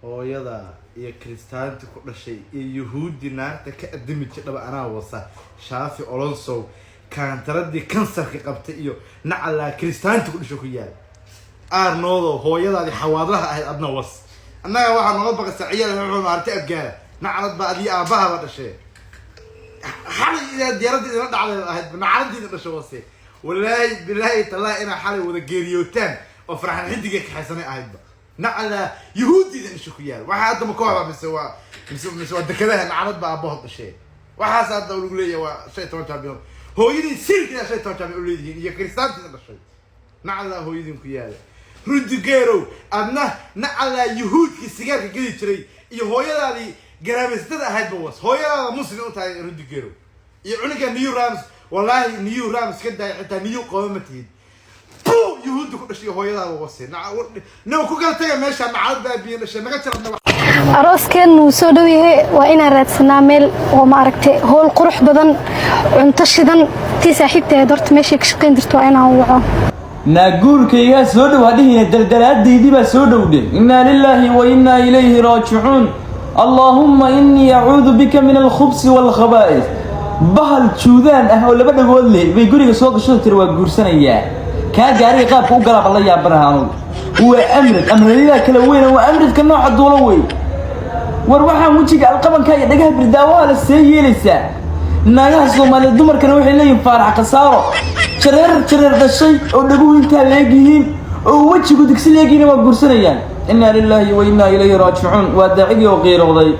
hooyada iyo kristaanti ku dhashay iyo yuhuudi naarta ka adimi jidhaba anaa wasa Shaafi Alonso kaantaradii kansarka qabtay iyo nacala kristaanti ku dhashay ku yaal Arnoldo hooyadaadi xawaadlaha ahayd adna was annaga waxa noo baqay saciyaal wuxuu maartay abgaar nacalad baadii aabaha la dhashay xalay ila diyaaradii ila dhacday ahayd nacaladiina dhashay wasi wallahi billahi talaa ina xalay wada geeriyootaan oo farxan xidiga ka xasanay ahayd نعلا يهودي ذا نشوكيال واحد ما كوها مسوا دكذا نعرض بقى بهض الشيء واحد صار دولة ليه وشيء توجه بيهم هو يدي سير كذا شيء توجه بيقول لي يا كريستيان هذا الشيء نعلا هو يدي كيال روديجيرو أنا نعلا يهود كسيجار كذي تري هو يدي جرابس تدا هاي بوس هو يدي مسلم تاع روديجيرو يعني كان نيو رامز والله نيو رامز كده حتى نيو قومتين يهود كل شيء هو يلا وصي نو كل تيجي ماشي مع البابين الشيء ما قدرنا أراس كان وسودويه وأنا راد سنامل وما عرفت هو القروح بدن انتشدن تساحبته درت ماشي كشقين درت وأنا هو نقول كي يا سودو هذه الدلدلات دي بس سودو دي إنا لله وإنا إليه راجعون اللهم إني أعوذ بك من الخبث والخبائث بهال شوذان أهول بدأ يقول لي بيقولي سوق شو تروى جورسنا إياه كان جاري قاب وقلب الله يا برهان هو أمر لله كلا وين هو أمر كنوع الدولوي وروحها وجهك القبن كاي دقها بالدوال السيء لسه ناس ما الدمر كانوا يحلين فرح قصاره شرر ذا الشيء ودقوه انت لاقيين ووجهك دكسي لاقيين وقرسنيان إنا لله وإنا إليه راجعون وداعي وغير وضي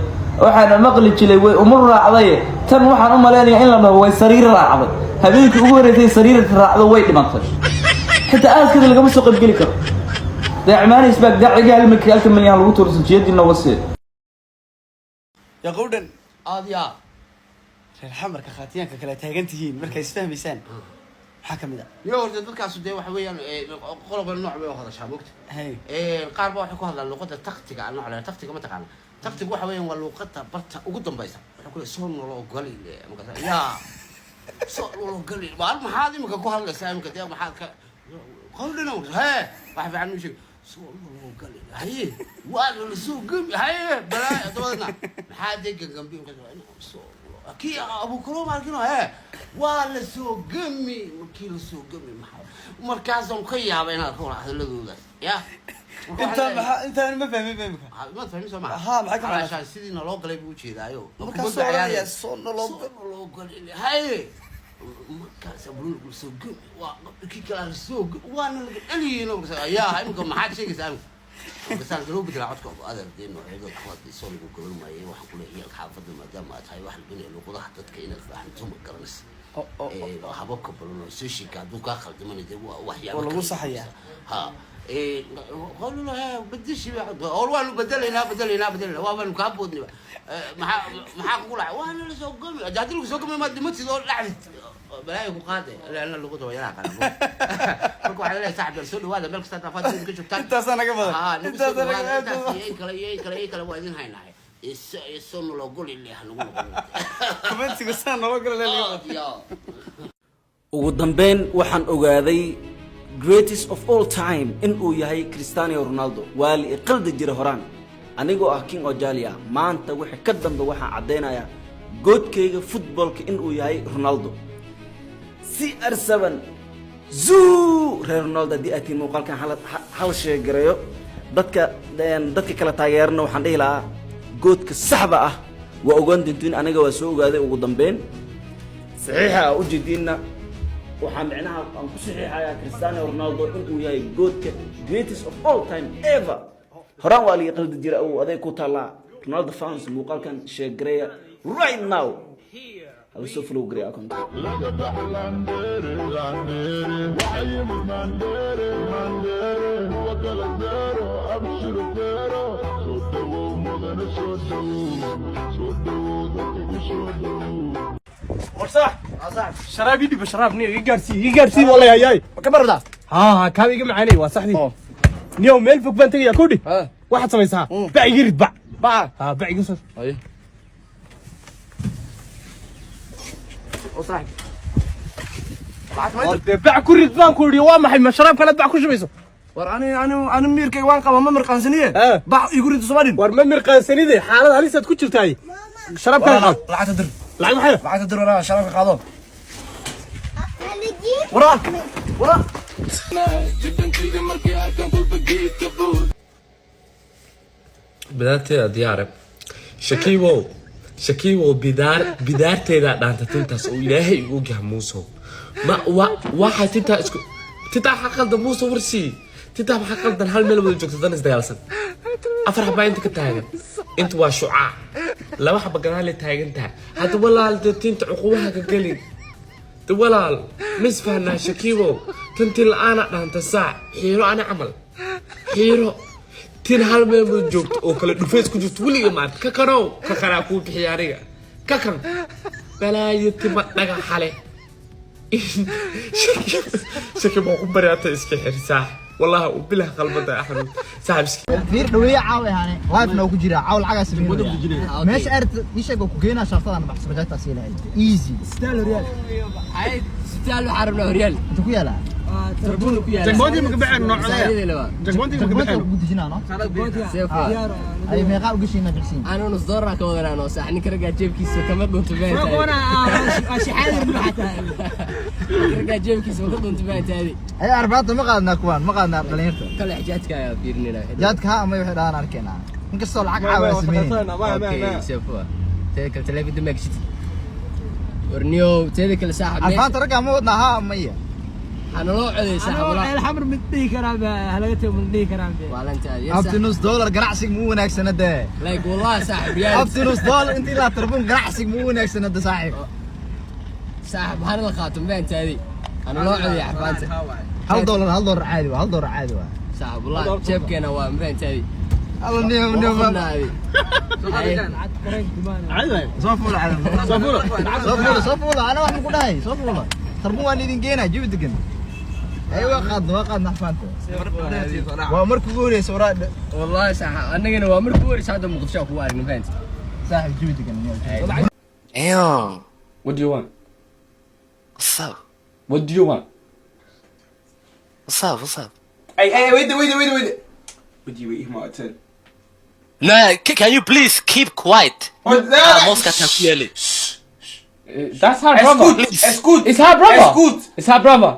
وحنا مقلج لي ومر عضيه تن وحنا أمالاني إلا هو سرير راعض هذيك أقول سرير راعض ويد منطش حتى أذكر اللي قبل سوق الجليكر ده عماني سباق ده عقال مكيالك من يهال وتر سجيد إنه وصل يا جوردن يا الحمر كخاتيان كلا تاجنتين مركز فهم بيسان حكم ده يا جوردن ذكر سوداء وحويا قرب النوع بيأخذ شابوكت هاي القارب واحد كهذا اللقطة التكتيك على النوع على التكتيك ما تقال تكتيك وحويا واللقطة برت وقدم بيسا كل صون ولا قليل يا صون ولا قليل ما هذه ممكن كهذا سام كده ما هذا قول لنا ها واحد في عنه شيء صور الله قال هي وانا السوق هي بلا طبعا حد يجي جنبي صور كي ابو كروم عارفينه ها وانا السوق قمي كيلو السوق قمي مركزهم خيا بينها كون هذول يا انت ما فاهمين ما تفهمين سمع ها معك عشان سيدنا لو قلبي وجهي دايو مركز يا صور الله قال هي مركز أبرو السوق وكي كلا السوق وأنا اللي ينو يا هاي ممكن ما حد شيء يسأله بس أنا قلوب بكرة عدكم هذا الدين وعيدوا الأخوات يصلوا يقولوا ما هي واحد كله هي الحافظ ما دام هاي واحد بيني لو قضى حتى كأنك فاهم ثم كرنس حبوك بلون سوشي كادو كاخر دمني ده وحيا والله صحيح ها قالوا له بديش أول بدل وأول مكابودني ما أقول وانا اللي سوق قمي جاتي له سوق قمي ما دمت دول لعبت بلاي قاده لأن اللي قطوا يلا كانوا بقول عليه صاحب الرسول هذا ملك ستة فاتين كشوف انت سنة قبل انت سنة يكلا وادين هاي ناي السون لو قول اللي هنقول كمان تقصان لو قول اللي ugu dambeyn waxaan ogaaday greatest of all time in uu yahay Cristiano Ronaldo wali qalda jira horaan anigoo ah King Ojalia maanta wixii ka dambe waxaan cadeynaya goodkayga footballka in uu yahay Ronaldo CR7 zoo Ronaldo di atii muuqaalkan hal shay gareeyo dadka kala taageerna waxaan dhihi lahaa goodka saxda ah waa ogaan dintiin aniga waa soo ogaaday ugu dambeyn saxiixa u jeedina waxaan micnaha aan ku saxiixayaa Cristiano Ronaldo in uu yahay goodka greatest of all time ever horaan waa liga qaldi jira oo aday ku taala Ronaldo fans muuqaalkan share gareeya right now هل سوف لو غري اكونت صح شراب يدي بشراب نيو يقارسي والله ياي كبر ده ها كان يجي معاني وصاحبي نيو ميل فوق بنتي يا كودي واحد سميسها باع يرد باع ها باع يقصر اي وصاحبي باع كل رد كودي وما حي مشراب كان باع كل شو بيسو أنا ميركي وان قبل ما مرقان سنية بع يقول أنت صوارين war ma mirqaansanide xaalad halisaad ku jirtaay sharabka qaad لا تدر lacag maxay لا تدر ولا شراب قاضو ورا ورا bidaarteeda diyaarab shakiiwow bidaarteeda dhaanta tintaas oo ilaahay igu gaha muusow waxaa tintaa maxaa qaldan muusow warsii tintaa maxaa qaldan hal meel wada joogta dan isdagaalsan afar xabaa inta ka taagan inta waa shucaac laba xaba gadaale taagan tahay hadda walaal dee tinta cuqubaha ka gelin de walaal misfahnaa shakiiwow tantii la-aana dhaanta saac xiiro ana camal xiiro tin hal meel wada joogto oo kale dhufeys ku jirto weliga maarta ka kanow ka kanaa kuu bixiya aniga ka kan balaayo tima dhagaxale shaki baa ku baryaata iska xir saax wallahi u bilah qalbada axmed saaxiibski fiir dhaweeye caawa yahaane live noo ku jira caawa lacagaas meesha aad ishaga ku keenaa shartadan baxsan rajayta siinay easy staal real هاي ستال حربنا ريال inta ku yaala تربون كيا jagboontii ma ka baxeen noocada jagboontii ma ka baxeen ku dejinaa no ay meeqa u gashiina bixin أنا نص دورة كودنا أنا صح نكرجع جيب كيس كمان كنت باين وانا شحاير حتى نكرجع جيب كيس كمان كنت باين هذه ay arbaata ma qaadna kuwan ma qaadna dhalinyarta كل حاجاتك يا فيرنينا jaadka ha ama wixii dhaan arkeenaa inkastoo lacag caawa sameeyay أوكي شوفوا تذكر تلفي دمك شت ورنيو تذكر ساحب arbaata raga ma wadna ha ama iya أنا لو عدي ساحب ولا الحمر من دي كرام هلقته من دي كرام ولا أنت abti nus dollar ganacsiga mu wanaagsana dee لايك والله ساحب ريال abti nus dollar intii la tarbun ganacsiga mu wanaagsana dee saaxiib ساحب هذا الخاتم بين هذه أنا لو عدي حبانته hal dollar caadi waa hal dollar caadi waa ساحب والله جيب كنا وين بين هذه alla niyo هذه soo fuula caalam soo fuula ana wax ku dhahay soo fuula tarbun waan idin geenaa jawi degan ايوه قادنا فانتو وامرك قولي سوراد والله صح انا قلنا وامرك قولي هذا مقفشه هو ارن فهمت صاحب جودي كان Damn. what do you want What's up? what do you want What's up? What's up? hey wait would you eat my turn No, can you please keep quiet? what's that Mosca can clearly. that's her brother it's good it's her brother it's her brother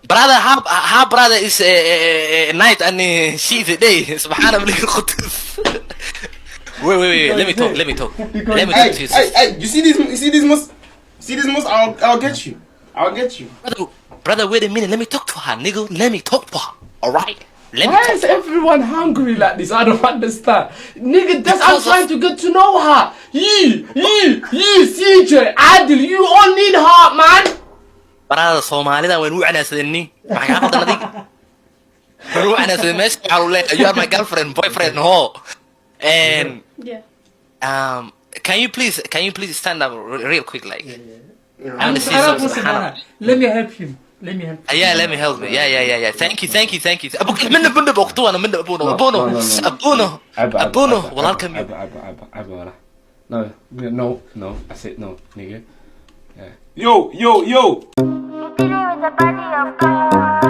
Brother, her brother is night and she is a day. Subhanallah. Wait. Let me talk. Let me talk to you. Hey, you see this most? I'll get you. Brother, wait a minute. Let me talk to her, nigga. Let me talk to her. All right. Let me why talk is to her. everyone hungry like this? I don't understand. Nigga, that's I'm Because trying to get to know her. You, CJ, Adil, you all need her, man. Brother, Somalida when we are saying, my you are my girlfriend, boyfriend, ho. And can you please stand up real quick, like? I want to see something. Subhanallah. let me help him Yeah, let me help me. Yeah. Thank you. من بقطوه انا من ابونا والله no I said no nigga Yo. With the body of God.